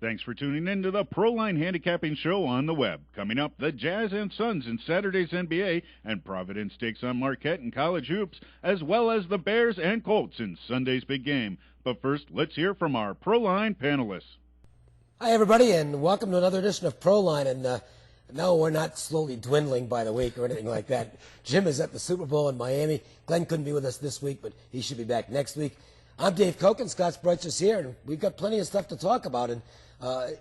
Thanks for tuning in to the Proline Handicapping Show on the web. Coming up, the Jazz and Suns in Saturday's NBA, and Providence takes on Marquette in college hoops, as well as the Bears and Colts in Sunday's big game. But first, let's hear from our Proline panelists. Hi, everybody, and welcome to another edition of Proline. And no, we're not slowly dwindling by the week or anything like that. Jim is at the Super Bowl in Miami. Glenn couldn't be with us this week, but he should be back next week. I'm Dave Koch, Scott Spreitz is here, and we've got plenty of stuff to talk about. And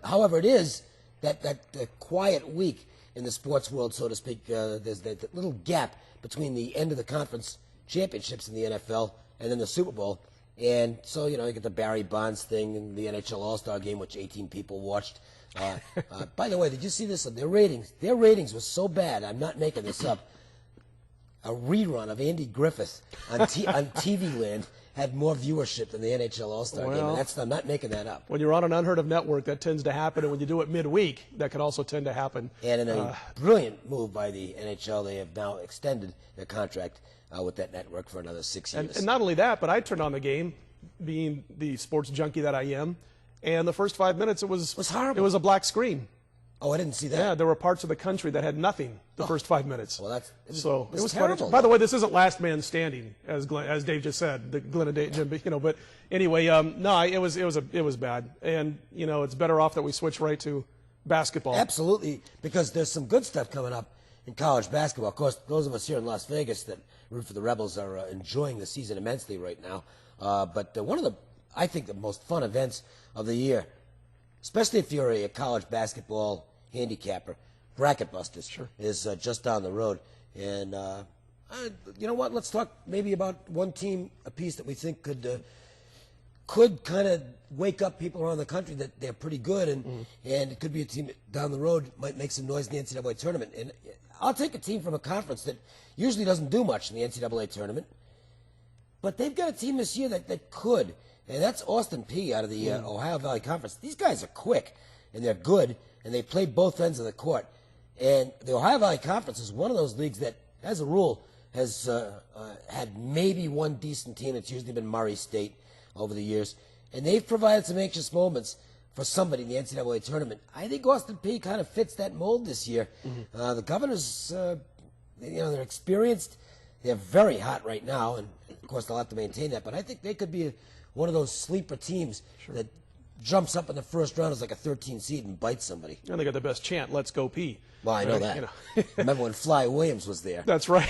however, it is that quiet week in the sports world, so to speak. There's that little gap between the end of the conference championships in the NFL and then the Super Bowl. And so, you get the Barry Bonds thing and the NHL All-Star game, which 18 people watched. By the way, did you see this? Their ratings were so bad, I'm not making this up. A rerun of Andy Griffith on TV Land had more viewership than the NHL All-Star game, and I'm not making that up. When you're on an unheard of network, that tends to happen, and when you do it midweek, that could also tend to happen. And in a brilliant move by the NHL, they have now extended their contract with that network for another 6 years. And not only that, but I turned on the game, being the sports junkie that I am, and the first 5 minutes it was horrible. It was a black screen. Oh, I didn't see that. Yeah, there were parts of the country that had nothing the first 5 minutes. Well, it was terrible. By the way, this isn't last man standing, as Dave just said, Glenn and Dave, Jim, but anyway, no, it was bad, and it's better off that we switch right to basketball. Absolutely, because there's some good stuff coming up in college basketball. Of course, those of us here in Las Vegas that root for the Rebels are enjoying the season immensely right now. But one of I think, the most fun events of the year, especially if you're a college basketball handicapper, Bracket Busters is just down the road. And you know what? Let's talk maybe about one team apiece that we think could kind of wake up people around the country that they're pretty good, and it could be a team that down the road might make some noise in the NCAA tournament. And I'll take a team from a conference that usually doesn't do much in the NCAA tournament, but they've got a team this year that could, and that's Austin Peay out of the Ohio Valley Conference. These guys are quick, and they're good, and they play both ends of the court. And the Ohio Valley Conference is one of those leagues that, as a rule, has had maybe one decent team. It's usually been Murray State over the years. And they've provided some anxious moments for somebody in the NCAA tournament. I think Austin Peay kind of fits that mold this year. The Governors, they're experienced. They're very hot right now, and of course they'll have to maintain that. But I think they could be one of those sleeper teams that jumps up in the first round as like a 13 seed and bites somebody. And they got the best chant, "Let's go Peay." Well, I know that. Remember when Fly Williams was there? That's right.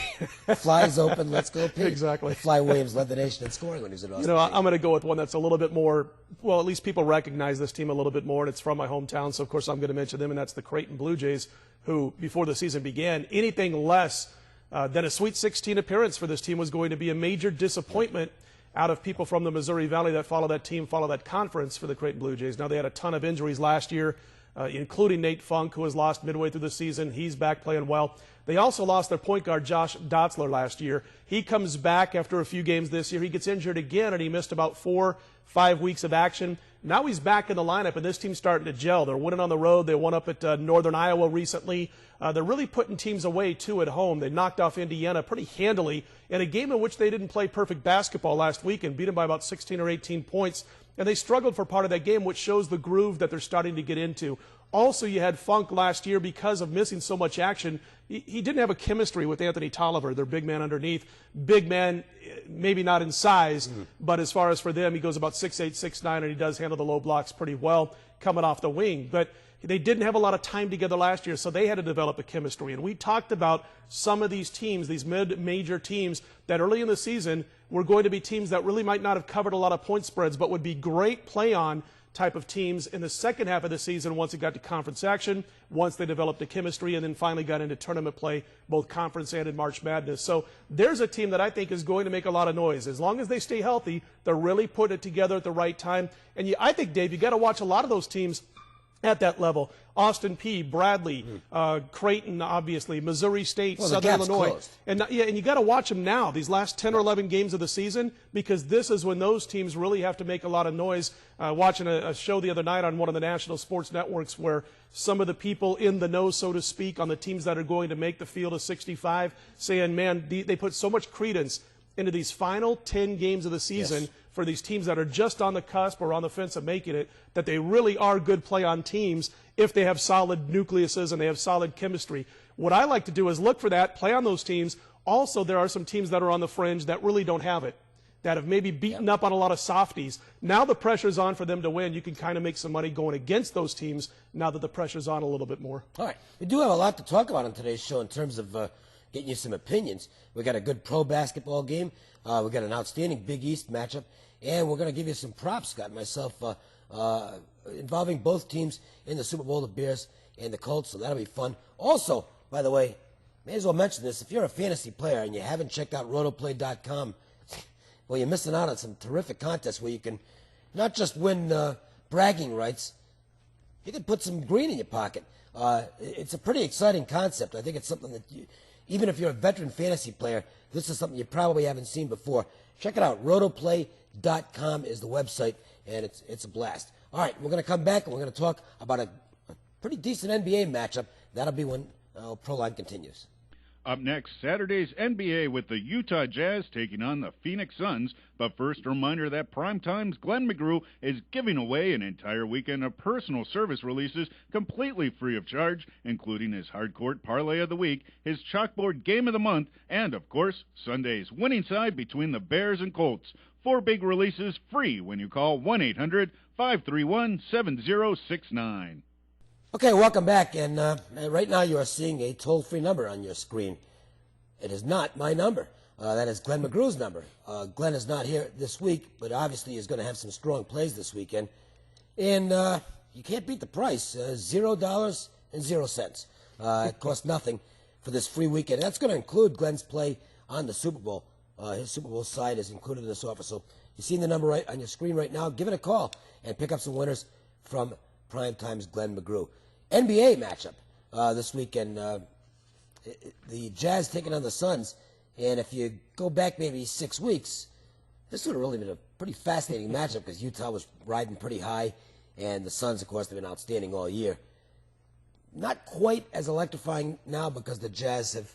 Fly's open, let's go Peay. Exactly. Fly Williams led the nation in scoring when he was at Austin Peay. I'm going to go with one that's a little bit more, well, at least people recognize this team a little bit more, and it's from my hometown, so of course I'm going to mention them, and that's the Creighton Blue Jays, who, before the season began, anything less than a Sweet 16 appearance for this team was going to be a major disappointment out of people from the Missouri Valley that follow that team, follow that conference for the Creighton Blue Jays. Now, they had a ton of injuries last year, including Nate Funk, who was lost midway through the season. He's back playing well. They also lost their point guard, Josh Dotzler, last year. He comes back after a few games this year. He gets injured again, and he missed about 4-5 weeks of action. Now he's back in the lineup, and this team's starting to gel. They're winning on the road. They won up at Northern Iowa recently. They're really putting teams away, too, at home. They knocked off Indiana pretty handily in a game in which they didn't play perfect basketball last week and beat them by about 16 or 18 points. And they struggled for part of that game, which shows the groove that they're starting to get into. Also, you had Funk last year because of missing so much action. He didn't have a chemistry with Anthony Tolliver, their big man underneath. Big man, maybe not in size, but as far as for them, he goes about 6'8", 6'9", and he does handle the low blocks pretty well coming off the wing. But they didn't have a lot of time together last year, so they had to develop a chemistry. And we talked about some of these teams, these mid-major teams, that early in the season were going to be teams that really might not have covered a lot of point spreads, but would be great play-on type of teams in the second half of the season once it got to conference action, once they developed a chemistry, and then finally got into tournament play, both conference and in March Madness. So there's a team that I think is going to make a lot of noise. As long as they stay healthy, they're really putting it together at the right time. And I think, Dave, you got to watch a lot of those teams at that level. Austin Peay, Bradley, Creighton, obviously, Missouri State, Southern Illinois. Closed. And you got to watch them now, these last 10 or 11 games of the season, because this is when those teams really have to make a lot of noise. Watching a show the other night on one of the national sports networks where some of the people in the know, so to speak, on the teams that are going to make the field of 65, saying, man, they put so much credence into these final 10 games of the season for these teams that are just on the cusp or on the fence of making it, that they really are good play-on teams if they have solid nucleuses and they have solid chemistry. What I like to do is look for that, play on those teams. Also, there are some teams that are on the fringe that really don't have it, that have maybe beaten up on a lot of softies. Now the pressure's on for them to win. You can kind of make some money going against those teams now that the pressure's on a little bit more. All right. We do have a lot to talk about on today's show in terms of getting you some opinions. We got a good pro basketball game. We got an outstanding Big East matchup. And we're going to give you some props, Scott and myself, involving both teams in the Super Bowl, the Bears and the Colts. So that'll be fun. Also, by the way, may as well mention this. If you're a fantasy player and you haven't checked out rotoplay.com, well, you're missing out on some terrific contests where you can not just win bragging rights, you can put some green in your pocket. It's a pretty exciting concept. I think it's something that, even if you're a veteran fantasy player, this is something you probably haven't seen before. Check it out. Rotoplay.com is the website, and it's a blast. All right, we're going to come back, and we're going to talk about a pretty decent NBA matchup. That'll be when Proline continues. Up next, Saturday's NBA with the Utah Jazz taking on the Phoenix Suns. But first, a reminder that Primetime's Glenn McGrew is giving away an entire weekend of personal service releases completely free of charge, including his Hardcourt Parlay of the Week, his Chalkboard Game of the Month, and, of course, Sunday's winning side between the Bears and Colts. 4 big releases free when you call 1-800-531-7069. Okay, welcome back, and right now you are seeing a toll-free number on your screen. It is not my number. That is Glenn McGrew's number. Glenn is not here this week, but obviously he's going to have some strong plays this weekend. And you can't beat the price, $0.00. It costs nothing for this free weekend. That's going to include Glenn's play on the Super Bowl. His Super Bowl side is included in this offer. So you're seeing the number right on your screen right now. Give it a call and pick up some winners from Primetime's Glenn McGrew. NBA matchup this weekend. The Jazz taking on the Suns. And if you go back maybe 6 weeks, this would have really been a pretty fascinating matchup because Utah was riding pretty high. And the Suns, of course, have been outstanding all year. Not quite as electrifying now because the Jazz have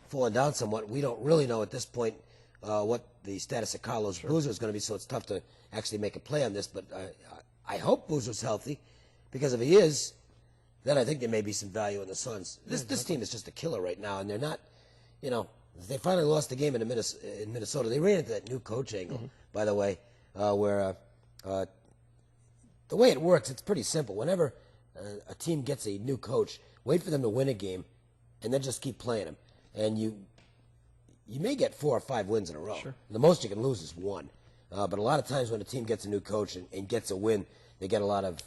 fallen down somewhat. We don't really know at this point what the status of Carlos Boozer is going to be, so it's tough to actually make a play on this. But I hope Boozer's healthy. Because if he is, then I think there may be some value in the Suns. This team is just a killer right now, and they're not, they finally lost the game in Minnesota. They ran into that new coach angle, by the way, where the way it works, it's pretty simple. Whenever a team gets a new coach, wait for them to win a game, and then just keep playing them. And you may get 4 or 5 wins in a row. Sure. The most you can lose is 1. But a lot of times when a team gets a new coach and gets a win, they get a lot of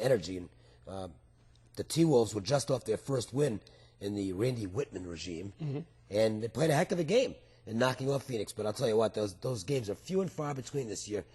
energy. And the T-Wolves were just off their first win in the Randy Whitman regime, and they played a heck of a game in knocking off Phoenix. But I'll tell you what, those games are few and far between this year.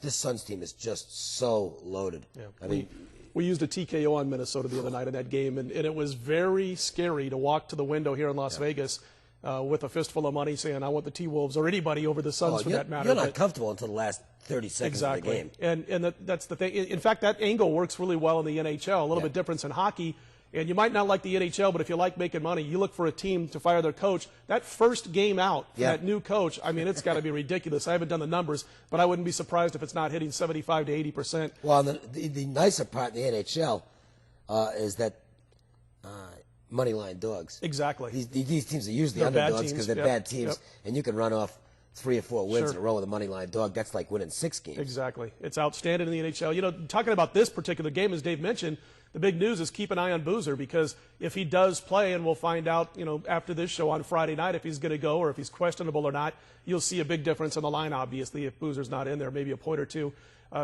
This Suns team is just so loaded. Yeah. I mean, we used a TKO on Minnesota the other night in that game, and it was very scary to walk to the window here in Las Vegas with a fistful of money saying, I want the T-Wolves or anybody over the Suns for that matter. You're not comfortable until the last 30 seconds of the game. And that's the thing. In fact, that angle works really well in the NHL, a little bit different in hockey. And you might not like the NHL, but if you like making money, you look for a team to fire their coach. That first game out for that new coach, I mean, it's got to be ridiculous. I haven't done the numbers, but I wouldn't be surprised if it's not hitting 75 to 80%. Well, the nicer part in the NHL is that moneyline dogs. Exactly. These teams are usually underdogs because they're bad teams, and you can run off 3 or 4 wins in a row with a moneyline dog. That's like winning 6 games. Exactly. It's outstanding in the NHL. Talking about this particular game, as Dave mentioned, the big news is keep an eye on Boozer, because if he does play, and we'll find out, after this show on Friday night if he's going to go or if he's questionable or not, you'll see a big difference in the line, obviously, if Boozer's not in there, maybe a point or two.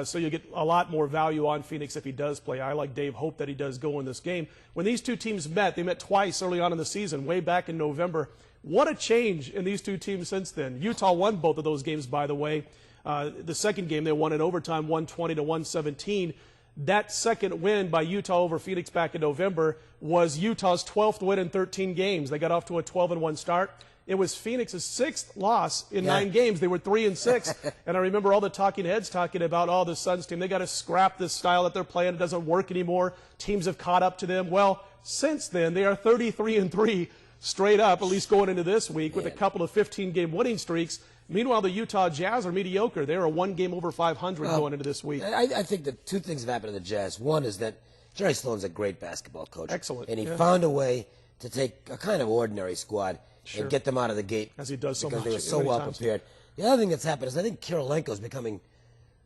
So you get a lot more value on Phoenix if he does play. I, like Dave, hope that he does go in this game. When these two teams met, they met twice early on in the season, way back in November. What a change in these two teams since then. Utah won both of those games, by the way. The second game they won in overtime, 120 to 117. That second win by Utah over Phoenix back in November was Utah's 12th win in 13 games. They got off to a 12-1 start. It was Phoenix's 6th loss in 9 games. They were 3-6. And I remember all the talking heads talking about, the Suns team, they got to scrap this style that they're playing. It doesn't work anymore. Teams have caught up to them. Well, since then, they are 33-3 straight up, at least going into this week, with a couple of 15-game winning streaks. Meanwhile, the Utah Jazz are mediocre. They're a one game over 500 going into this week. I think that two things have happened to the Jazz. One is that Jerry Sloan's a great basketball coach. Excellent. And he found a way to take a kind of ordinary squad and get them out of the gate. As he does so much. Because they were so well prepared. The other thing that's happened is I think Kirilenko's becoming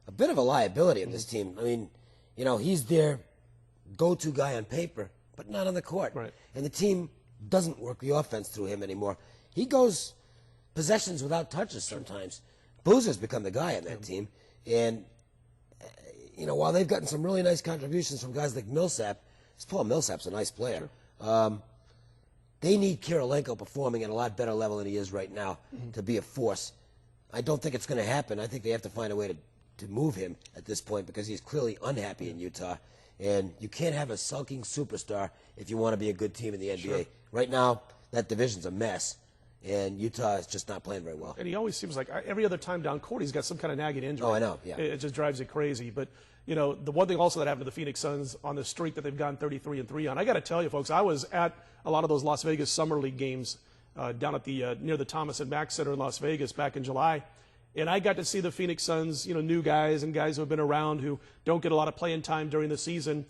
a bit of a liability in this team. I mean, he's their go-to guy on paper, but not on the court. Right. And the team doesn't work the offense through him anymore. He goes possessions without touches sometimes. Boozer's become the guy on that team. And, while they've gotten some really nice contributions from guys like Millsap, Paul Millsap's a nice player. Sure. They need Kirilenko performing at a lot better level than he is right now to be a force. I don't think it's going to happen. I think they have to find a way to move him at this point because he's clearly unhappy in Utah. And you can't have a sulking superstar if you want to be a good team in the NBA. Sure. Right now, that division's a mess, and Utah is just not playing very well. And he always seems like every other time down court, he's got some kind of nagging injury. Oh, I know, yeah. It just drives you crazy. But, the one thing also that happened to the Phoenix Suns on the streak that they've gone 33-3 on, I got to tell you, folks, I was at a lot of those Las Vegas Summer League games down at the near the Thomas and Mack Center in Las Vegas back in July. And I got to see the Phoenix Suns, new guys and guys who have been around who don't get a lot of playing time during the season.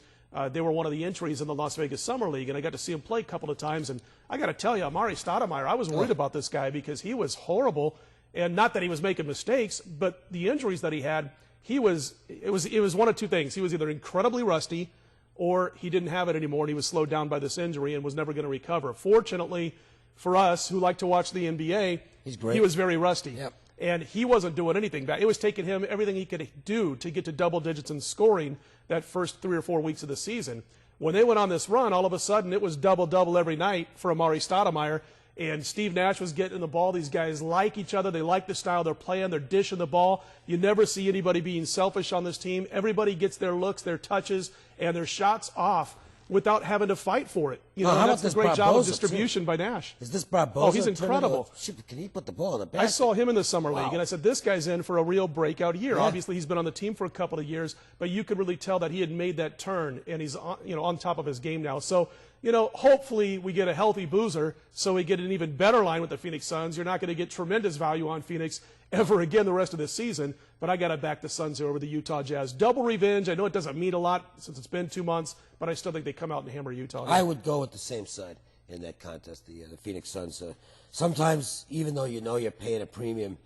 They were one of the entries in the Las Vegas Summer League, and I got to see him play a couple of times. And I got to tell you, Amari Stoudemire, I was worried about this guy because he was horrible. And not that he was making mistakes, but the injuries that he had, it was one of two things. He was either incredibly rusty or he didn't have it anymore, and he was slowed down by this injury and was never going to recover. Fortunately for us who like to watch the NBA, he's great. He was very rusty. Yep. And he wasn't doing anything bad. It was taking him everything he could do to get to double digits in scoring that first 3 or 4 weeks of the season. When they went on this run, all of a sudden it was double-double every night for Amari Stoudemire. And Steve Nash was getting the ball. These guys like each other. They like the style they're playing. They're dishing the ball. You never see anybody being selfish on this team. Everybody gets their looks, their touches, and their shots off without having to fight for it. That's a great job of distribution by Nash. Is this Barbosa? Oh, he's incredible. Can he put the ball in the basket? I saw him in the Summer League, and I said, this guy's in for a real breakout year. Yeah. Obviously, he's been on the team for a couple of years, but you could really tell that he had made that turn, and he's on top of his game now. So, hopefully we get a healthy Boozer so we get an even better line with the Phoenix Suns. You're not going to get tremendous value on Phoenix ever again the rest of this season, but I got to back the Suns here over the Utah Jazz. Double revenge. I know it doesn't mean a lot since it's been 2 months, but I still think they come out and hammer Utah. I would go with the same side in that contest, the Phoenix Suns. Sometimes, even though you're paying a premium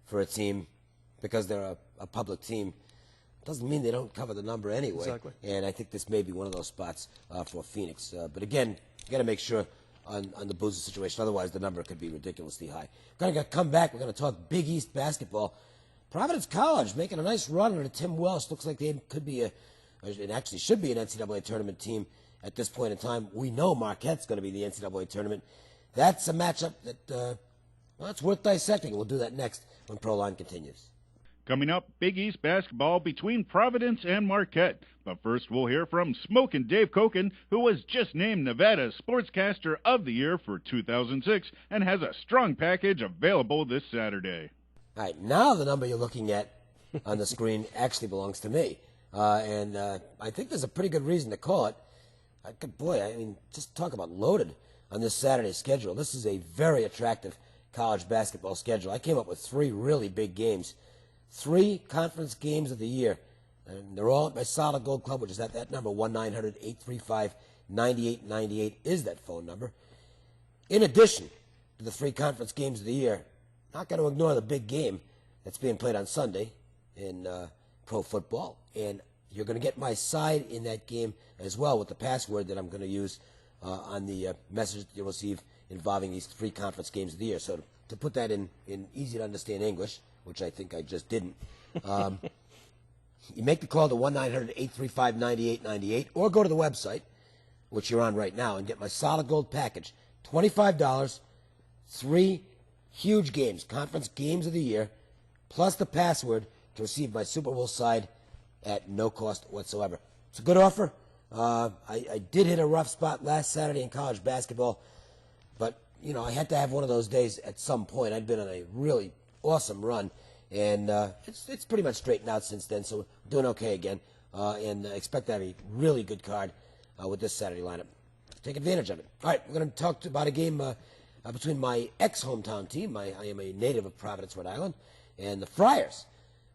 for a team because they're a public team, doesn't mean they don't cover the number anyway. Exactly. And I think this may be one of those spots for Phoenix. But again, you got to make sure on the Boozer situation. Otherwise, the number could be ridiculously high. We're going to come back. We're going to talk Big East basketball. Providence College making a nice run under Tim Welsh. Looks like they could be it actually should be an NCAA tournament team at this point in time. We know Marquette's going to be the NCAA tournament. That's a matchup that it's worth dissecting. We'll do that next when Proline continues. Coming up, Big East basketball between Providence and Marquette. But first, we'll hear from Smokin' Dave Koken, who was just named Nevada's Sportscaster of the Year for 2006 and has a strong package available this Saturday. All right, now the number you're looking at on the screen actually belongs to me. And I think there's a pretty good reason to call it. Just talk about loaded on this Saturday schedule. This is a very attractive college basketball schedule. I came up with 3 really big games. 3 conference games of the year, and they're all at my Solid Gold Club, which is at that number, 1-900-835-9898 is that phone number. In addition to the 3 conference games of the year, not going to ignore the big game that's being played on Sunday in pro football, and you're going to get my side in that game as well with the password that I'm going to use on the message that you'll receive involving these 3 conference games of the year. So to put that in easy-to-understand English, which I think I just didn't. You make the call to 1-900-835-9898 or go to the website, which you're on right now, and get my Solid Gold package. $25, 3 huge games, conference games of the year, plus the password to receive my Super Bowl side at no cost whatsoever. It's a good offer. I did hit a rough spot last Saturday in college basketball, but, I had to have one of those days at some point. I'd been on a really awesome run, and it's pretty much straightened out since then, so we're doing okay again, and expect to have a really good card with this Saturday lineup. Take advantage of it. All right, we're going to talk about a game between my ex-hometown team, I am a native of Providence, Rhode Island, and the Friars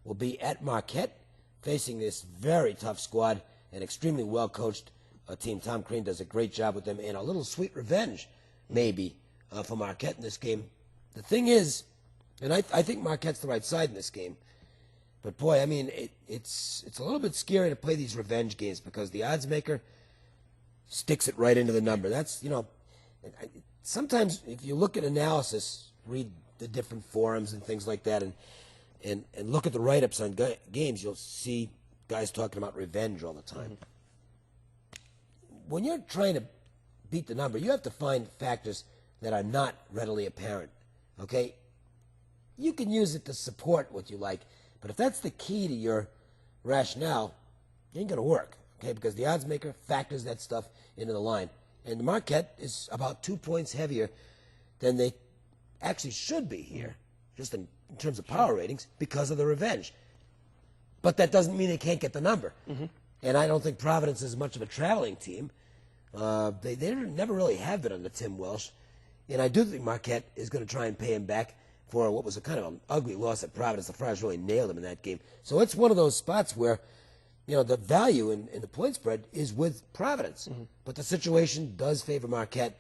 will be at Marquette facing this very tough squad and extremely well-coached team. Tom Crean does a great job with them, and a little sweet revenge, maybe, for Marquette in this game. The thing is, and I think Marquette's the right side in this game, but boy, I mean, it's a little bit scary to play these revenge games because the odds maker sticks it right into the number. That's, sometimes if you look at analysis, read the different forums and things like that, and look at the write-ups on games, you'll see guys talking about revenge all the time. Mm-hmm. When you're trying to beat the number, you have to find factors that are not readily apparent, okay? You can use it to support what you like, but if that's the key to your rationale, it ain't going to work, okay? Because the odds maker factors that stuff into the line. And Marquette is about 2 points heavier than they actually should be here, just in terms of power ratings, because of the revenge. But that doesn't mean they can't get the number. Mm-hmm. And I don't think Providence is much of a traveling team. They never really have been under Tim Welsh. And I do think Marquette is going to try and pay him back for what was a kind of an ugly loss at Providence. The Friars really nailed him in that game. So it's one of those spots where, the value in the point spread is with Providence. Mm-hmm. But the situation does favor Marquette.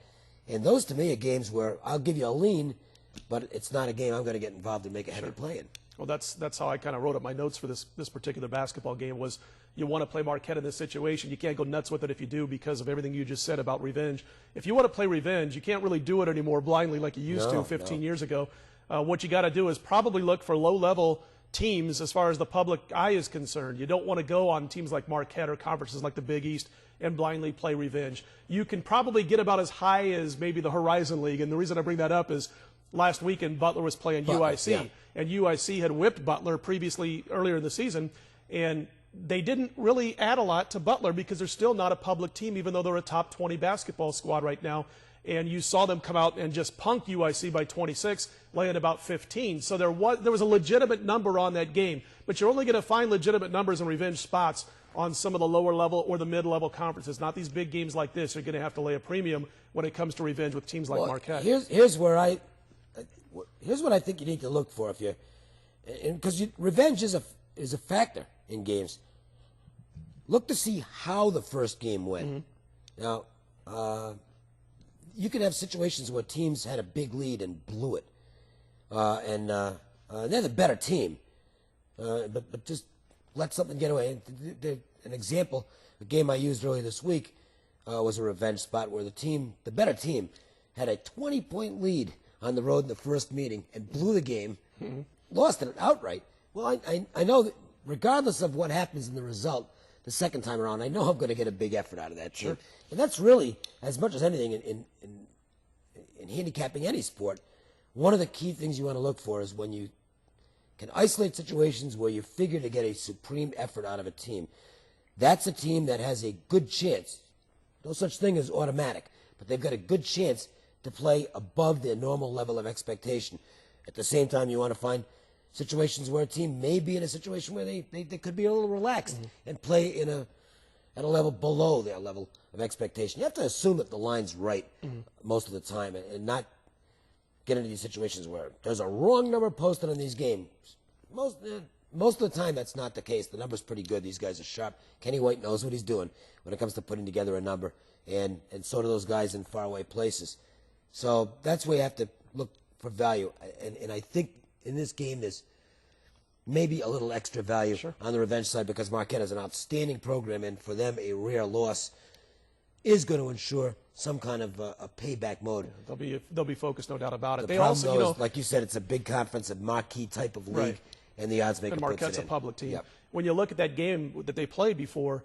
And those, to me, are games where I'll give you a lean, but it's not a game I'm going to get involved and make a heavy play in. Well, that's how I kind of wrote up my notes for this particular basketball game was you want to play Marquette in this situation. You can't go nuts with it if you do because of everything you just said about revenge. If you want to play revenge, you can't really do it anymore blindly like you used to 15 years ago. What you got to do is probably look for low-level teams as far as the public eye is concerned. You don't want to go on teams like Marquette or conferences like the Big East and blindly play revenge. You can probably get about as high as maybe the Horizon League, and the reason I bring that up is last weekend Butler was playing UIC, and UIC had whipped Butler earlier in the season, and they didn't really add a lot to Butler because they're still not a public team, even though they're a top 20 basketball squad right now. And you saw them come out and just punk UIC by 26, laying about 15. So there was a legitimate number on that game. But you're only going to find legitimate numbers and revenge spots on some of the lower level or the mid-level conferences. Not these big games like this. You're going to have to lay a premium when it comes to revenge with teams like Marquette. Here's what I think you need to look for because revenge is a factor in games. Look to see how the first game went. Mm-hmm. Now, you can have situations where teams had a big lead and blew it, and they're the better team, but just let something get away. An example, a game I used earlier this week was a revenge spot where the better team, had a 20-point lead on the road in the first meeting and blew the game, lost it outright. Well, I know that regardless of what happens in the result the second time around, I know I'm going to get a big effort out of that team. Sure. And that's really, as much as anything in handicapping any sport, one of the key things you want to look for is when you can isolate situations where you figure to get a supreme effort out of a team. That's a team that has a good chance. No such thing as automatic, but they've got a good chance to play above their normal level of expectation. At the same time, you want to find situations where a team may be in a situation where they could be a little relaxed and play at a level below their level of expectation. You have to assume that the line's right most of the time and not get into these situations where there's a wrong number posted on these games. Most of the time, that's not the case. The number's pretty good. These guys are sharp. Kenny White knows what he's doing when it comes to putting together a number, and so do those guys in faraway places. So that's where you have to look for value. And I think in this game, there's maybe a little extra value on the revenge side because Marquette has an outstanding program, and for them, a rare loss is going to ensure some kind of a payback mode. Yeah, they'll be focused, no doubt about it. The problem, though, is, like you said, it's a big conference, a marquee type of league, and the odds maker and puts it in. Marquette's a public team. Yep. When you look at that game that they played before,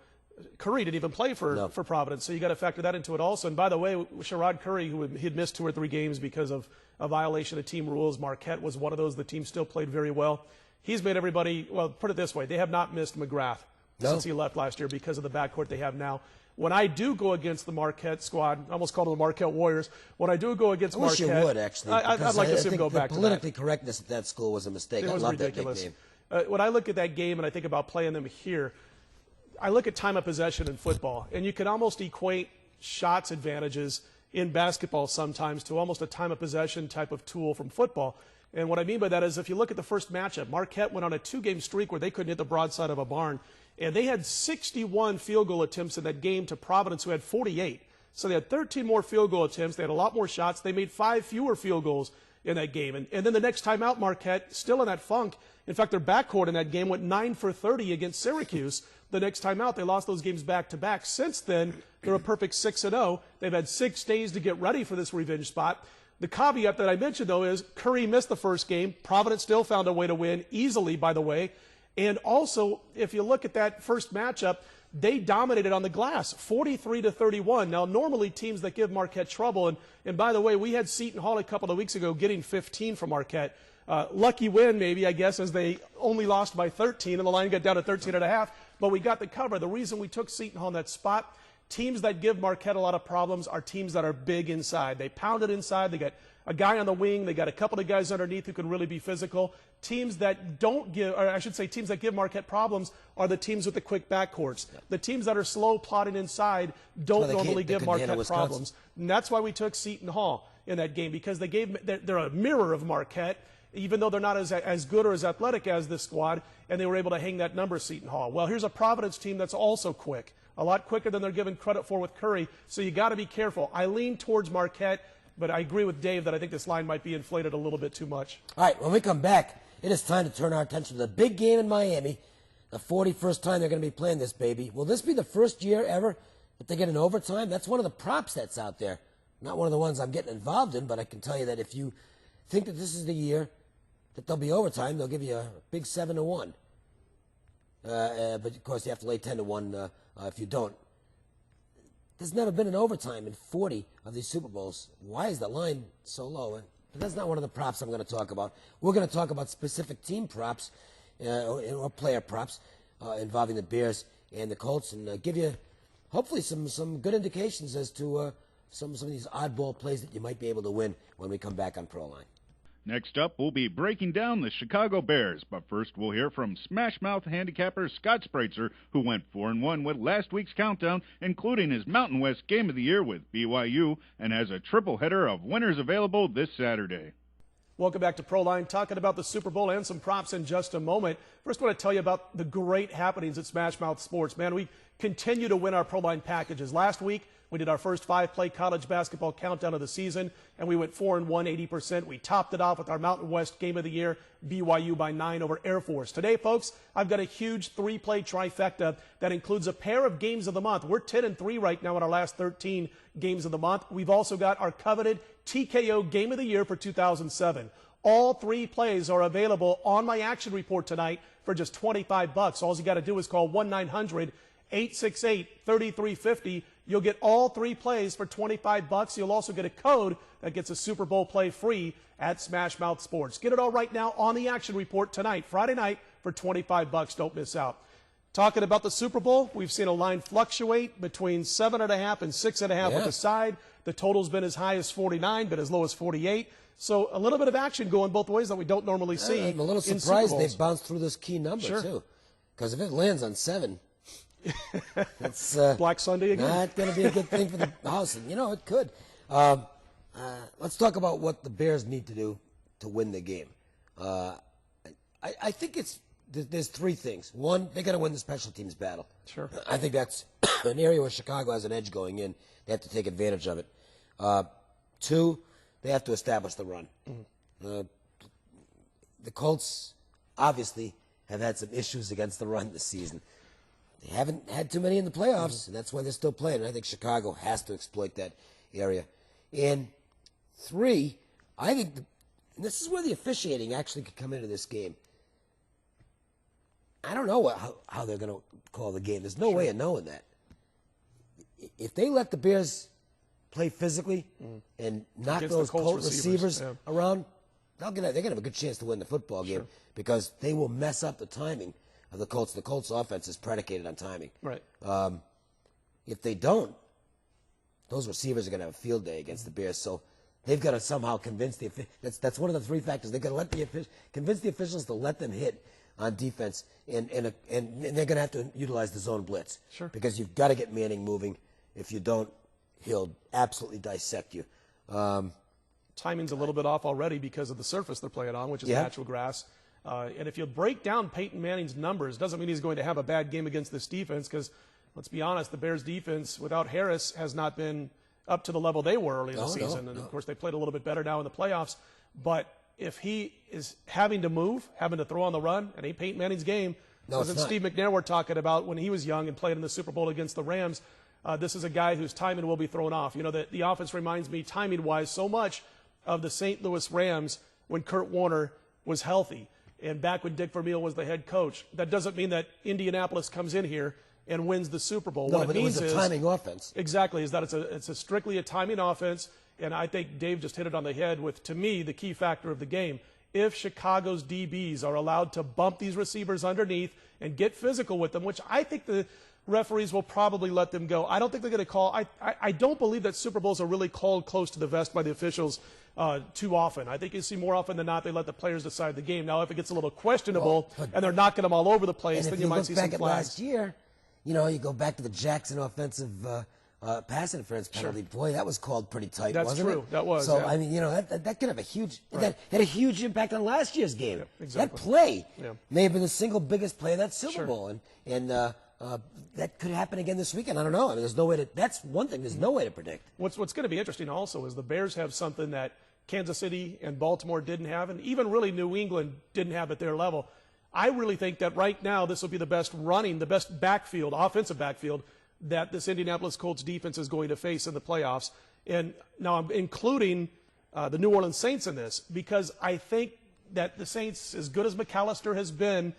Curry didn't even play for Providence, so you got to factor that into it also. And by the way, Sherrod Curry, who had missed 2 or 3 games because of a violation of team rules, Marquette was one of those. The team still played very well. He's made everybody, well, put it this way, they have not missed McGrath since he left last year because of the backcourt they have now. When I do go against the Marquette squad, I almost called them the Marquette Warriors. When I do go against Marquette, I wish you would, actually. I'd like to see them go back to that. Politically correctness at that school was a mistake. It was ridiculous. That nickname. When I look at that game and I think about playing them here, I look at time of possession in football, and you can almost equate shots advantages in basketball sometimes to almost a time of possession type of tool from football. And what I mean by that is if you look at the first matchup, Marquette went on a 2-game streak where they couldn't hit the broadside of a barn. And they had 61 field goal attempts in that game to Providence, who had 48. So they had 13 more field goal attempts. They had a lot more shots. They made 5 fewer field goals in that game. And then the next time out, Marquette, still in that funk. In fact, their backcourt in that game went 9 for 30 against Syracuse. The next time out, they lost those games back-to-back. Since then, they're a perfect 6-0. They've had 6 days to get ready for this revenge spot. The caveat that I mentioned, though, is Curry missed the first game. Providence still found a way to win, easily, by the way. And also, if you look at that first matchup, they dominated on the glass, 43-31. Now, normally teams that give Marquette trouble, and by the way, we had Seton Hall a couple of weeks ago getting 15 from Marquette. Lucky win, maybe, I guess, as they only lost by 13, and the line got down to 13.5. But we got the cover. The reason we took Seton Hall in that spot, teams that give Marquette a lot of problems are teams that are big inside. They pound it inside. They got a guy on the wing. They got a couple of guys underneath who can really be physical. Teams that don't give, or I should say teams that give Marquette problems are the teams with the quick backcourts. The teams that are slow plotting inside don't normally give Marquette problems. And that's why we took Seton Hall in that game, because they're a mirror of Marquette, even though they're not as good or as athletic as this squad, and they were able to hang that number, Seton Hall. Well, here's a Providence team that's also quick, a lot quicker than they're given credit for with Curry, so you got to be careful. I lean towards Marquette, but I agree with Dave that I think this line might be inflated a little bit too much. All right, when we come back, it is time to turn our attention to the big game in Miami, the 41st time they're going to be playing this baby. Will this be the first year ever that they get an overtime? That's one of the props that's out there. Not one of the ones I'm getting involved in, but I can tell you that if you think that this is the year that there'll be overtime, they'll give you a big 7-1. But, of course, you have to lay 10-1 if you don't. There's never been an overtime in 40 of these Super Bowls. Why is the line so low? But that's not one of the props I'm going to talk about. We're going to talk about specific team props or player props involving the Bears and the Colts, and give you hopefully some good indications as to some of these oddball plays that you might be able to win when we come back on Proline. Next up, we'll be breaking down the Chicago Bears, but first we'll hear from Smash Mouth handicapper Scott Spreitzer, who went 4-1 with last week's countdown, including his Mountain West Game of the Year with BYU, and has a triple header of winners available this Saturday. Welcome back to Proline, talking about the Super Bowl and some props in just a moment. First, I want to tell you about the great happenings at Smash Mouth Sports. Man, we continue to win our Proline packages. Last week, we did our first 5-play college basketball countdown of the season, and we went 4-1, 80%. We topped it off with our Mountain West Game of the Year, BYU by 9 over Air Force. Today, folks, I've got a huge 3-play trifecta that includes a pair of games of the month. We're 10-3 right now in our last 13 games of the month. We've also got our coveted TKO Game of the Year for 2007. All 3 plays are available on my action report tonight for just $25. All you got to do is call 1-900-868-3350. You'll get all 3 plays for $25. You'll also get a code that gets a Super Bowl play free at Smash Mouth Sports. Get it all right now on the action report tonight, Friday night, for $25. Don't miss out. Talking about the Super Bowl, we've seen a line fluctuate between 7.5 and 6.5 with the side. The total's been as high as 49, but as low as 48. So a little bit of action going both ways that we don't normally see. I'm a little surprised they've bounced through this key number, too. Because if it lands on 7, it's Black Sunday again. Not going to be a good thing for the house. And, it could. Let's talk about what the Bears need to do to win the game. I think there's 3 things. One, they got to win the special teams battle. Sure. I think that's an area where Chicago has an edge going in. They have to take advantage of it. 2, they have to establish the run. The Colts obviously have had some issues against the run this season. They haven't had too many in the playoffs, and that's why they're still playing. And I think Chicago has to exploit that area. And 3, I think, and this is where the officiating actually could come into this game. I don't know how they're going to call the game. There's no way of knowing that. If they let the Bears play physically and knock those Colt receivers around, they're going to have a good chance to win the football game because they will mess up the timing of the Colts. The Colts' offense is predicated on timing. Right. If they don't, those receivers are going to have a field day against the Bears. So they've got to somehow convince that's one of the 3 factors. They've got to convince the officials to let them hit on defense, and they're going to have to utilize the zone blitz. Sure. Because you've got to get Manning moving. If you don't, he'll absolutely dissect you. Timing's a little bit off already because of the surface they're playing on, which is natural grass. And if you break down Peyton Manning's numbers, doesn't mean he's going to have a bad game against this defense because, let's be honest, the Bears defense without Harris has not been up to the level they were early in the season. And, of course, they played a little bit better now in the playoffs. But if he is having to move, having to throw on the run, it ain't Peyton Manning's game. Wasn't Steve McNair we're talking about when he was young and played in the Super Bowl against the Rams. This is a guy whose timing will be thrown off. You know, the offense reminds me, timing-wise, so much of the St. Louis Rams when Kurt Warner was healthy and back when Dick Vermeil was the head coach. That doesn't mean that Indianapolis comes in here and wins the Super Bowl. No, what but it means was a timing offense. Exactly, is that it's a strictly a timing offense, and I think Dave just hit it on the head with, to me, the key factor of the game. If Chicago's DBs are allowed to bump these receivers underneath and get physical with them, which I think the referees will probably let them go. I don't think they're going to call. I don't believe that Super Bowls are really called close to the vest by the officials too often. I think you see more often than not they let the players decide the game. Now, if it gets a little questionable and they're knocking them all over the place, then you might see some flags. Last year, you know, you go back to the Jackson offensive pass interference penalty. Boy, that was called pretty tight, wasn't it? That's true. That was. So, yeah. I mean, you know, that could have a huge that had a huge impact on last year's game. Yeah, exactly. That play may have been the single biggest play of that Super Bowl, and that could happen again this weekend. I don't know. I mean, there's no way to. That's one thing. There's no way to predict. What's going to be interesting also is the Bears have something that Kansas City and Baltimore didn't have, and even really New England didn't have at their level. I really think that right now this will be the best backfield, offensive backfield, that this Indianapolis Colts defense is going to face in the playoffs. And now I'm including the New Orleans Saints in this because I think that the Saints, as good as McAllister has been,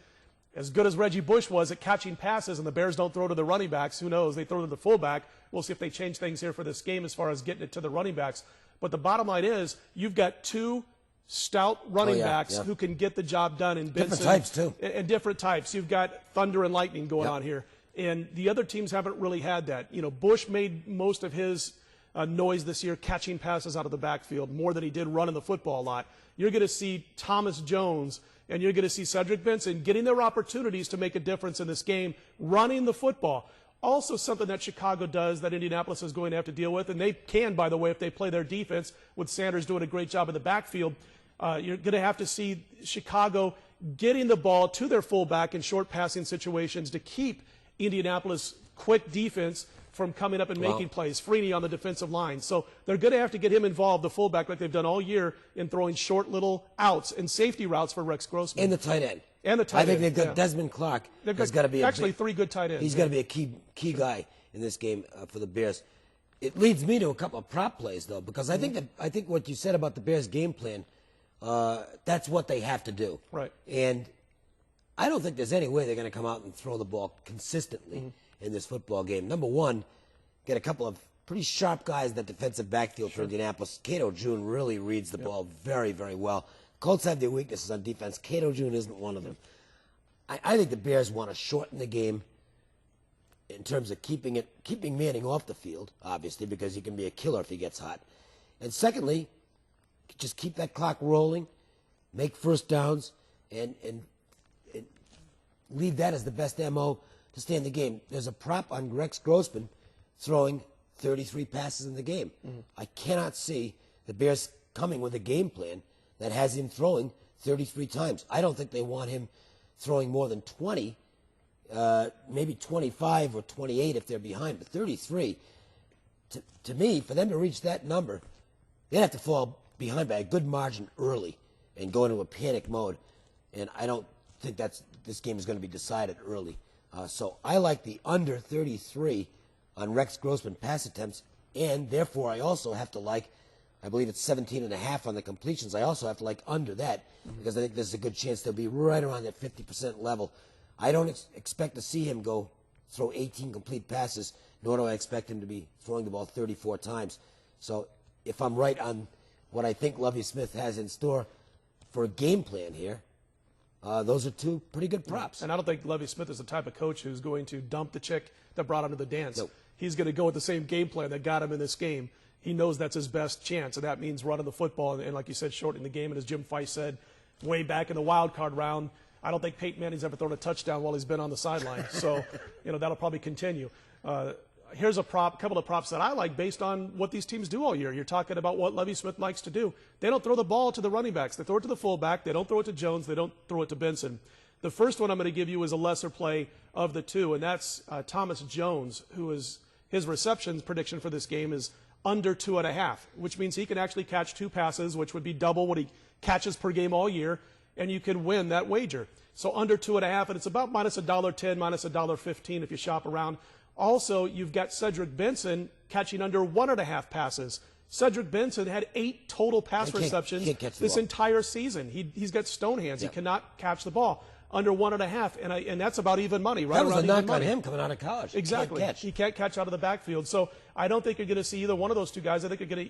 as good as Reggie Bush was at catching passes, and the Bears don't throw to the running backs, who knows? They throw to the fullback. We'll see if they change things here for this game as far as getting it to the running backs. But the bottom line is you've got two stout running backs who can get the job done in Benson. Different types, too. And different types. You've got thunder and lightning going on here. And the other teams haven't really had that. You know, Bush made most of his noise this year catching passes out of the backfield more than he did running the football a lot. You're going to see Thomas Jones and you're going to see Cedric Benson getting their opportunities to make a difference in this game, running the football. Also something that Chicago does that Indianapolis is going to have to deal with, and they can, by the way, if they play their defense, with Sanders doing a great job in the backfield. You're going to have to see Chicago getting the ball to their fullback in short passing situations to keep Indianapolis' quick defense from coming up and making plays. Freeney on the defensive line. So they're going to have to get him involved, the fullback, like they've done all year, in throwing short little outs and safety routes for Rex Grossman. And the tight end. And the tight end. I think they've got Desmond Clark. They've got actually three good tight ends. He's got to be a key guy in this game for the Bears. It leads me to a couple of prop plays, though, because I think what you said about the Bears' game plan, that's what they have to do. Right. And I don't think there's any way they're going to come out and throw the ball consistently in this football game. Number one, get a couple of pretty sharp guys in that defensive backfield for Indianapolis. Cato Jr. really reads the ball very, very well. Colts have their weaknesses on defense. Cato Jr. isn't one of them. I think the Bears want to shorten the game in terms of keeping Manning off the field, obviously, because he can be a killer if he gets hot. And secondly, just keep that clock rolling, make first downs, and leave that as the best MO to stay in the game. There's a prop on Rex Grossman throwing 33 passes in the game. I cannot see the Bears coming with a game plan that has him throwing 33 times. I don't think they want him throwing more than 20, maybe 25 or 28 if they're behind, but 33, to me, for them to reach that number, they'd have to fall behind by a good margin early and go into a panic mode. And I don't think this game is going to be decided early. So I like the under 33 on Rex Grossman pass attempts, and therefore I also have to like, I believe it's 17.5 on the completions. I also have to like under that because I think there's a good chance they'll be right around that 50% level. I don't expect to see him throw 18 complete passes, nor do I expect him to be throwing the ball 34 times. So if I'm right on what I think Lovie Smith has in store for a game plan here, those are two pretty good props. And I don't think Lovie Smith is the type of coach who's going to dump the chick that brought him to the dance. Nope. He's going to go with the same game plan that got him in this game. He knows that's his best chance, and that means running the football and like you said, shortening the game. And as Jim Feist said way back in the wild card round, I don't think Peyton Manning's ever thrown a touchdown while he's been on the sideline. So, that'll probably continue. here's a couple of props that I like based on what these teams do all year. You're talking about what Lovie Smith likes to do. They don't throw the ball to the running backs. They throw it to the fullback. They don't throw it to Jones. They don't throw it to Benson. The first one I'm going to give you is a lesser play of the two, and that's Thomas Jones, who is his receptions prediction for this game is under 2.5, which means he can actually catch 2 passes, which would be double what he catches per game all year, and you can win that wager. So under 2.5, and it's about minus $1.10, minus $1.15 if you shop around. Also, you've got Cedric Benson catching under 1.5 passes. Cedric Benson had 8 total pass receptions this entire season. He's got stone hands. Yep. He cannot catch the ball. Under 1.5, and that's about even money, right? That was around a knock even money. on him coming out of college. Exactly. He can't catch out of the backfield. So I don't think you're going to see either one of those two guys. I think you're going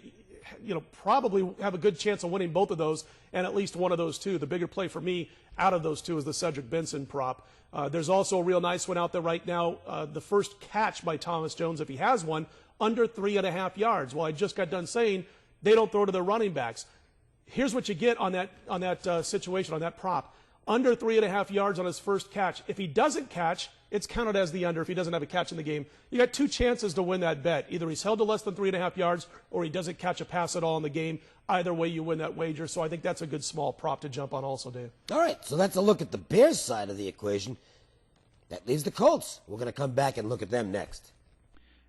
to, probably have a good chance of winning both of those and at least one of those two. The bigger play for me out of those two is the Cedric Benson prop. There's also a real nice one out there right now. The first catch by Thomas Jones, if he has one, under 3.5 yards. Well, I just got done saying they don't throw to their running backs. Here's what you get on that situation, on that prop. Under 3.5 yards on his first catch. If he doesn't catch, it's counted as the under if he doesn't have a catch in the game. You got 2 chances to win that bet. Either he's held to less than 3.5 yards or he doesn't catch a pass at all in the game. Either way, you win that wager. So I think that's a good small prop to jump on also, Dave. All right, so that's a look at the Bears side of the equation. That leaves the Colts. We're going to come back and look at them next.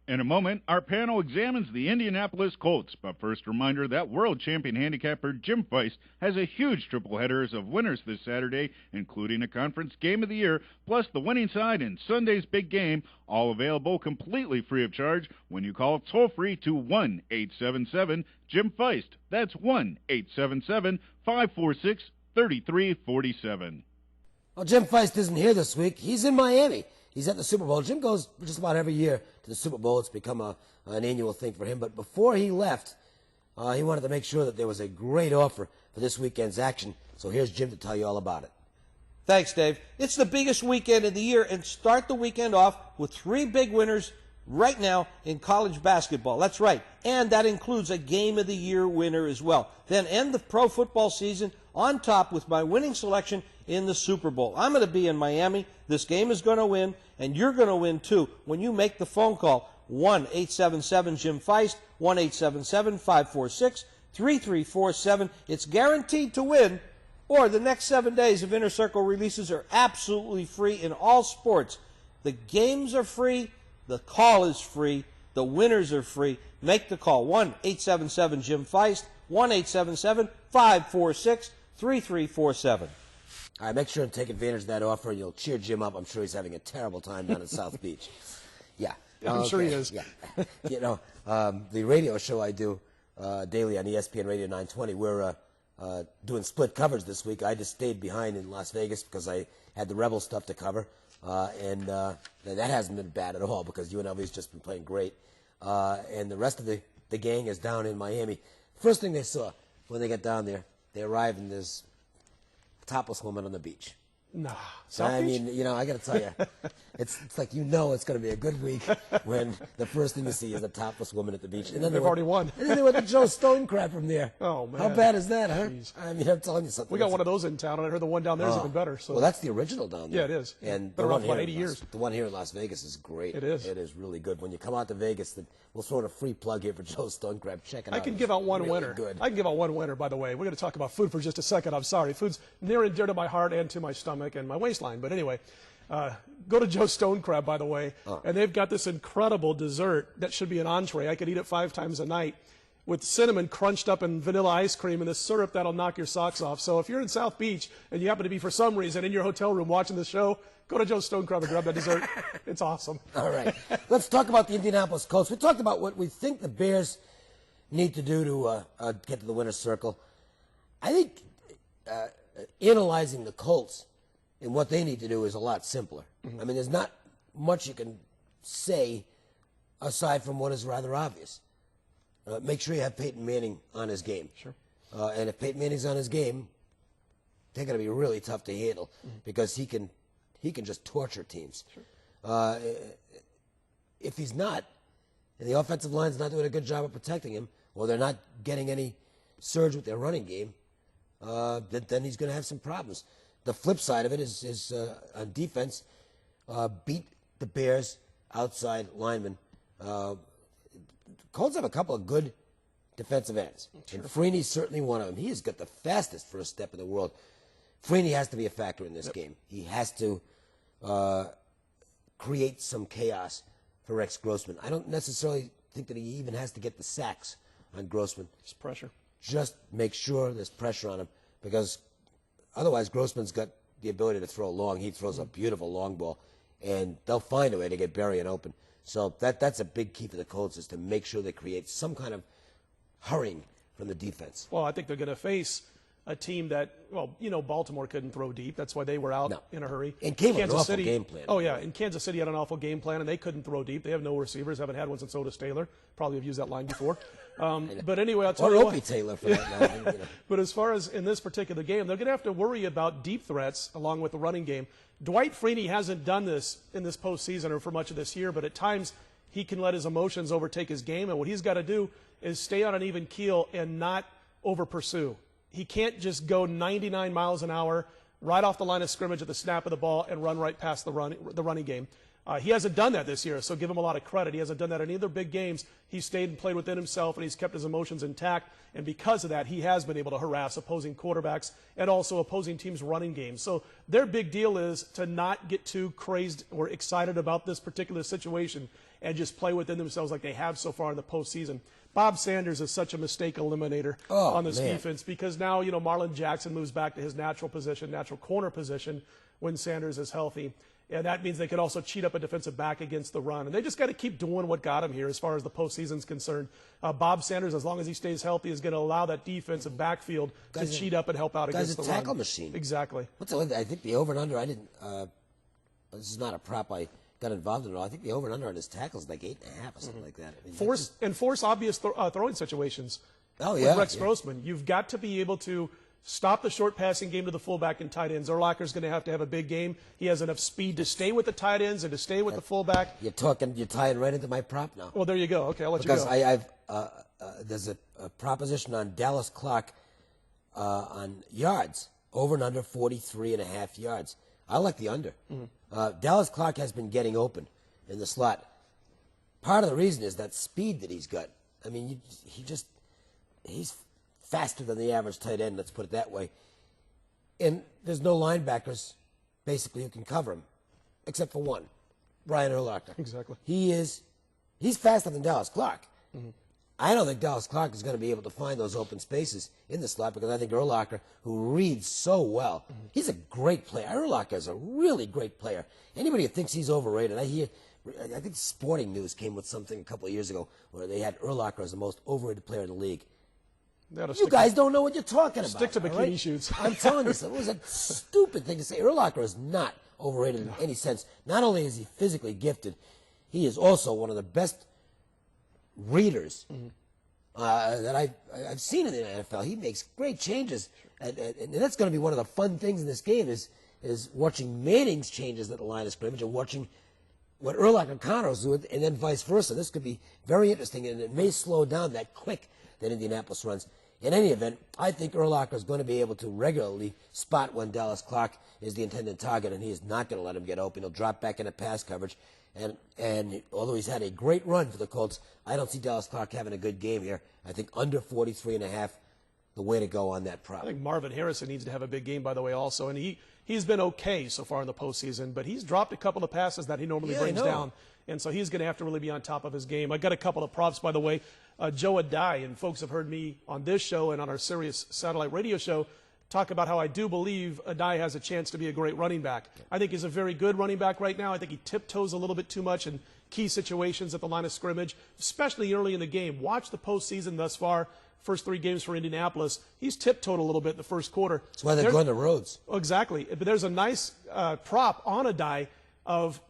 In a moment, our panel examines the Indianapolis Colts, but first reminder that world champion handicapper Jim Feist has a huge triple headers of winners this Saturday, including a conference game of the year, plus the winning side in Sunday's big game, all available completely free of charge when you call toll-free to 1-877-JIM-FEIST. That's 1-877-546-3347. Well, Jim Feist isn't here this week. He's in Miami. He's at the Super Bowl. Jim goes just about every year to the Super Bowl. It's become an annual thing for him. But before he left, he wanted to make sure that there was a great offer for this weekend's action. So here's Jim to tell you all about it. Thanks, Dave. It's the biggest weekend of the year, and start the weekend off with 3 big winners right now in college basketball. That's right. And that includes a Game of the Year winner as well. Then end the pro football season on top with my winning selection in the Super Bowl. I'm going to be in Miami. This game is going to win, and you're going to win too when you make the phone call. 1-877-JIM-FEIST, 1-877-546-3347. It's guaranteed to win, or the next 7 days of Inner Circle releases are absolutely free in all sports. The games are free, the call is free, the winners are free. Make the call. 1-877-JIM-FEIST, 1-877-546-3347. All right, make sure and take advantage of that offer. You'll cheer Jim up. I'm sure he's having a terrible time down in South Beach. Yeah. I'm sure he is. Yeah. The radio show I do daily on ESPN Radio 920, we're doing split coverage this week. I just stayed behind in Las Vegas because I had the Rebel stuff to cover. And that hasn't been bad at all because UNLV's just been playing great. And the rest of the gang is down in Miami. First thing they saw when they got down there, they arrived and there's topless woman on the beach. Nah, I mean, I got to tell you, it's like it's going to be a good week when the first thing you see is a topless woman at the beach. And then they've already won. And then they went to Joe Stonecraft from there. Oh, man. How bad is that, huh? Jeez. I mean, I'm telling you something. We got one of those in town, and I heard the one down there is even better. So. Well, that's the original down there. Yeah, it is. And been around for about 80 years. The one here in Las Vegas is great. It is. It is really good. When you come out to Vegas, we'll throw in a free plug here for Joe Stonecraft. Check it out. I can give out one really winner. Good. I can give out one winner, by the way. We're going to talk about food for just a second. I'm sorry. Food's near and dear to my heart and to my stomach and my waistline. But anyway, go to Joe Stonecraft, by the way, and they've got this incredible dessert that should be an entree. I could eat it 5 times a night with cinnamon crunched up in vanilla ice cream and this syrup that'll knock your socks off. So if you're in South Beach and you happen to be, for some reason, in your hotel room watching the show, go to Joe Stonecraft and grab that dessert. It's awesome. All right. Let's talk about the Indianapolis Colts. We talked about what we think the Bears need to do to get to the winner's circle. I think analyzing the Colts and what they need to do is a lot simpler. I mean, there's not much you can say aside from what is rather obvious. Make sure you have Peyton Manning on his game. Sure. And if Peyton Manning's on his game, they're going to be really tough to handle because he can just torture teams. Sure. If he's not, and the offensive line's not doing a good job of protecting him, or they're not getting any surge with their running game, then he's going to have some problems. The flip side of it is on defense, beat the Bears' outside linemen Colts have a couple of good defensive ends, and Freeney's certainly one of them. He has got the fastest first step in the world. Freeney has to be a factor in this game. He has to create some chaos for Rex Grossman. I don't necessarily think that he even has to get the sacks on Grossman. It's pressure. Just make sure there's pressure on him, because otherwise Grossman's got the ability to throw long. He throws a beautiful long ball, and they'll find a way to get Berrien open. So that's a big key for the Colts, is to make sure they create some kind of hurrying from the defense. Well, I think they're going to face a team that, well, Baltimore couldn't throw deep. That's why they were out in a hurry. And came with an awful game plan. Oh, yeah. And Kansas City had an awful game plan, and they couldn't throw deep. They have no receivers. Haven't had one since Otis Taylor. Probably have used that line before. But anyway, I'll tell you what. Opie Taylor for that matter. But as far as in this particular game, they're going to have to worry about deep threats along with the running game. Dwight Freeney hasn't done this in this postseason or for much of this year, but at times he can let his emotions overtake his game, and what he's got to do is stay on an even keel and not over-pursue. He can't just go 99 miles an hour right off the line of scrimmage at the snap of the ball and run right past the running game. He hasn't done that this year, so give him a lot of credit. He hasn't done that in either big games. He's stayed and played within himself, and he's kept his emotions intact, and because of that, he has been able to harass opposing quarterbacks and also opposing teams' running games. So their big deal is to not get too crazed or excited about this particular situation and just play within themselves like they have so far in the postseason. Bob Sanders is such a mistake eliminator on this defense, because now, Marlon Jackson moves back to his natural position, natural corner position, when Sanders is healthy. And that means they could also cheat up a defensive back against the run. And they just got to keep doing what got him here as far as the postseason's concerned. Bob Sanders, as long as he stays healthy, is going to allow that defensive backfield to cheat up and help out against the run. Guy's a tackle machine. Exactly. I think the over and under, this is not a prop I got involved in at all. I think the over and under on his tackles is like 8.5 or something like that. I mean, force obvious throwing situations. With Rex Grossman. You've got to be able to stop the short passing game to the fullback and tight ends. Urlacher's going to have a big game. He has enough speed to stay with the tight ends and to stay with the fullback. You're tying right into my prop now. Well, there you go. Okay, I'll let you go. Because there's a proposition on Dallas Clark on yards, over and under 43.5 yards. I like the under. Dallas Clark has been getting open in the slot. Part of the reason is that speed that he's got. I mean, he's faster than the average tight end, let's put it that way. And there's no linebackers, basically, who can cover him, except for one, Brian Urlacher. Exactly. He's faster than Dallas Clark. I don't think Dallas Clark is going to be able to find those open spaces in the slot, because I think Urlacher, who reads so well, he's a great player. Urlacher is a really great player. Anybody who thinks he's overrated, I think Sporting News came with something a couple of years ago where they had Urlacher as the most overrated player in the league. You guys don't know what you're talking about. Stick to bikini shoots. I'm telling you, it was a stupid thing to say. Urlacher is not overrated in any sense. Not only is he physically gifted, he is also one of the best readers that I've seen in the NFL. He makes great changes, and that's going to be one of the fun things in this game is watching Manning's changes at the line of scrimmage and watching what Urlacher and Connors do, and then vice versa. This could be very interesting, and it may slow down that click that Indianapolis runs. In any event, I think Urlacher is going to be able to regularly spot when Dallas Clark is the intended target, and he is not going to let him get open. He'll drop back into pass coverage. And although he's had a great run for the Colts, I don't see Dallas Clark having a good game here. I think under 43.5, the way to go on that prop. I think Marvin Harrison needs to have a big game, by the way, also. And he's been okay so far in the postseason, but he's dropped a couple of passes that he normally brings down. And so he's going to have to really be on top of his game. I got a couple of props, by the way. Joe Adai, and folks have heard me on this show and on our Sirius satellite radio show talk about how I do believe Adai has a chance to be a great running back. I think he's a very good running back right now. I think he tiptoes a little bit too much in key situations at the line of scrimmage, especially early in the game. Watch the postseason thus far. First 3 games for Indianapolis, he's tiptoed a little bit in the first quarter. That's why they're going to Rhodes. Exactly. But there's a nice prop on Adai of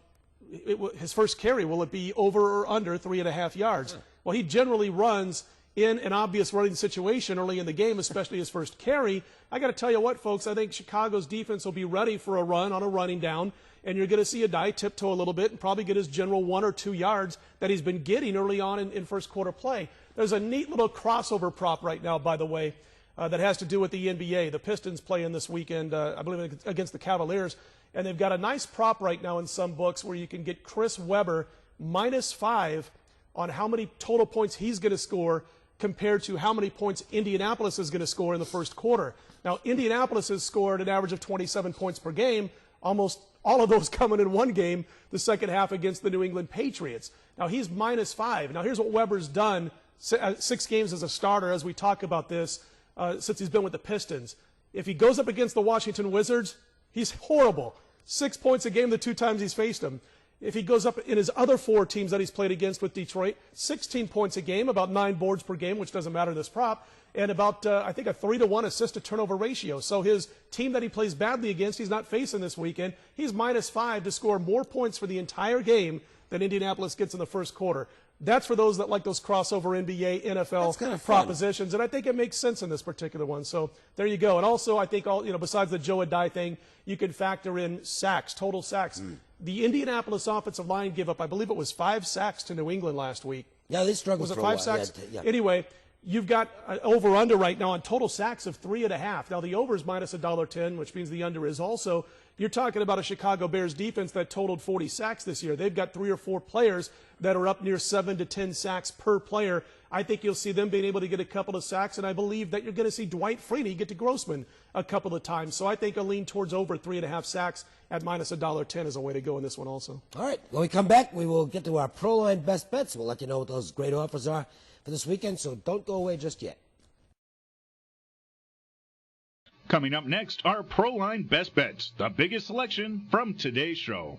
his first carry. Will it be over or under 3.5 yards? Well, he generally runs in an obvious running situation early in the game, especially his first carry. I got to tell you what, folks, I think Chicago's defense will be ready for a run on a running down, and you're going to see Adai tiptoe a little bit and probably get his general 1 or 2 yards that he's been getting early on in first quarter play. There's a neat little crossover prop right now, by the way, that has to do with the NBA. The Pistons play in this weekend, I believe, against the Cavaliers, and they've got a nice prop right now in some books where you can get Chris Webber -5 on how many total points he's going to score compared to how many points Indianapolis is going to score in the first quarter. Now, Indianapolis has scored an average of 27 points per game, almost all of those coming in one game, the second half against the New England Patriots. Now, he's -5. Now, here's what Weber's done, 6 games as a starter, as we talk about this, since he's been with the Pistons. If he goes up against the Washington Wizards, he's horrible. 6 points a game the 2 times he's faced them. If he goes up in his other 4 teams that he's played against with Detroit, 16 points a game, about 9 boards per game, which doesn't matter this prop, and about, I think, a 3-to-1 assist-to-turnover ratio. So his team that he plays badly against, he's not facing this weekend, he's -5 to score more points for the entire game than Indianapolis gets in the first quarter. That's for those that like those crossover NBA, NFL kind of propositions, and I think it makes sense in this particular one. So there you go. And also, I think besides the Joe Adai thing, you can factor in sacks, total sacks. The Indianapolis offensive line gave up, I believe it was 5 sacks to New England last week. Yeah, they struggled Was it for 5 a while. sacks? Yeah. Anyway, you've got an over-under right now on total sacks of 3.5. Now, the over is -$1.10, which means the under is also. You're talking about a Chicago Bears defense that totaled 40 sacks this year. They've got 3 or 4 players that are up near 7 to 10 sacks per player. I think you'll see them being able to get a couple of sacks, and I believe that you're going to see Dwight Freeney get to Grossman a couple of times. So I think I'll lean towards over 3.5 sacks at -$1.10 is a way to go in this one also. All right. When we come back, we will get to our Proline best bets. We'll let you know what those great offers are for this weekend, so don't go away just yet. Coming up next are Proline Best Bets, the biggest selection from today's show.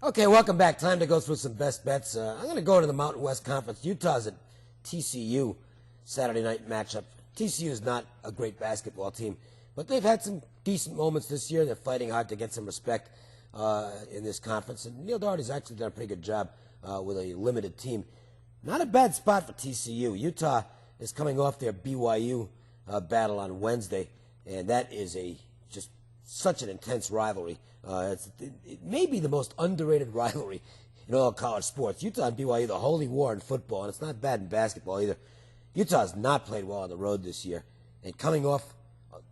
Okay, welcome back. Time to go through some best bets. I'm going to go to the Mountain West Conference. Utah's at TCU Saturday night matchup. TCU is not a great basketball team, but they've had some decent moments this year. They're fighting hard to get some respect in this conference, and Neil Doherty's actually done a pretty good job with a limited team. Not a bad spot for TCU. Utah is coming off their BYU battle on Wednesday, and that is just such an intense rivalry. It may be the most underrated rivalry in all college sports. Utah and BYU, the holy war in football, and it's not bad in basketball either. Utah has not played well on the road this year, and coming off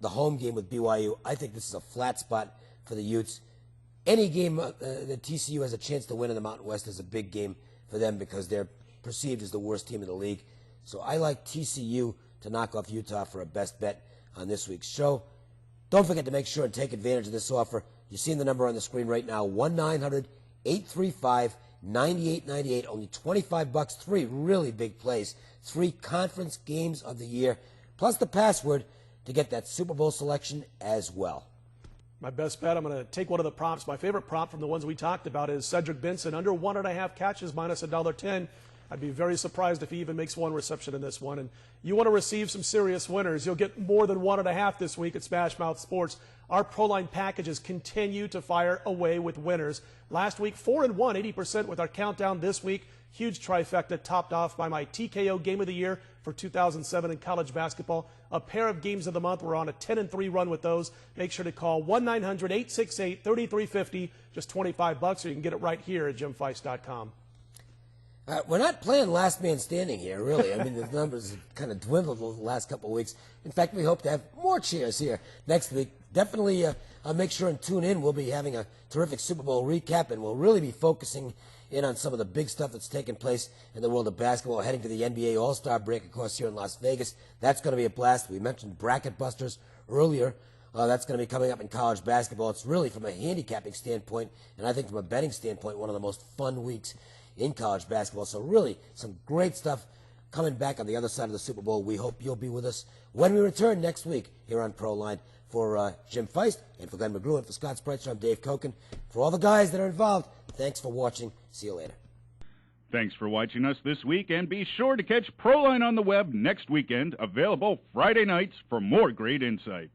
the home game with BYU, I think this is a flat spot for the Utes. Any game that TCU has a chance to win in the Mountain West is a big game for them because they're perceived as the worst team in the league. So I like TCU to knock off Utah for a best bet on this week's show. Don't forget to make sure and take advantage of this offer. You're seeing the number on the screen right now, 1-900-835-9898. Only $25, 3 really big plays, 3 conference games of the year, plus the password to get that Super Bowl selection as well. My best bet, I'm going to take one of the props. My favorite prop from the ones we talked about is Cedric Benson, under 1.5 catches, -$1.10. I'd be very surprised if he even makes 1 reception in this one. And you want to receive some serious winners. You'll get more than 1.5 this week at Smash Mouth Sports. Our Proline packages continue to fire away with winners. Last week, 4-1, 80% with our countdown this week. Huge trifecta topped off by my TKO Game of the Year for 2007 in college basketball. A pair of Games of the Month. We're on a 10-3 run with those. Make sure to call 1-900-868-3350. Just $25, or you can get it right here at jimfeist.com. We're not playing last man standing here, really. I mean, the numbers have kind of dwindled over the last couple of weeks. In fact, we hope to have more cheers here next week. Definitely make sure and tune in. We'll be having a terrific Super Bowl recap, and we'll really be focusing in on some of the big stuff that's taken place in the world of basketball, heading to the NBA All-Star break, of course, here in Las Vegas. That's going to be a blast. We mentioned Bracket Busters earlier. That's going to be coming up in college basketball. It's really, from a handicapping standpoint, and I think from a betting standpoint, one of the most fun weeks in college basketball. So really some great stuff coming back on the other side of the Super Bowl. We hope you'll be with us when we return next week here on Proline. For Jim Feist and for Glenn McGrew and for Scott Spreitzer, I'm Dave Koken. For all the guys that are involved, thanks for watching. See you later. Thanks for watching us this week, and be sure to catch Proline on the web next weekend, available Friday nights for more great insight.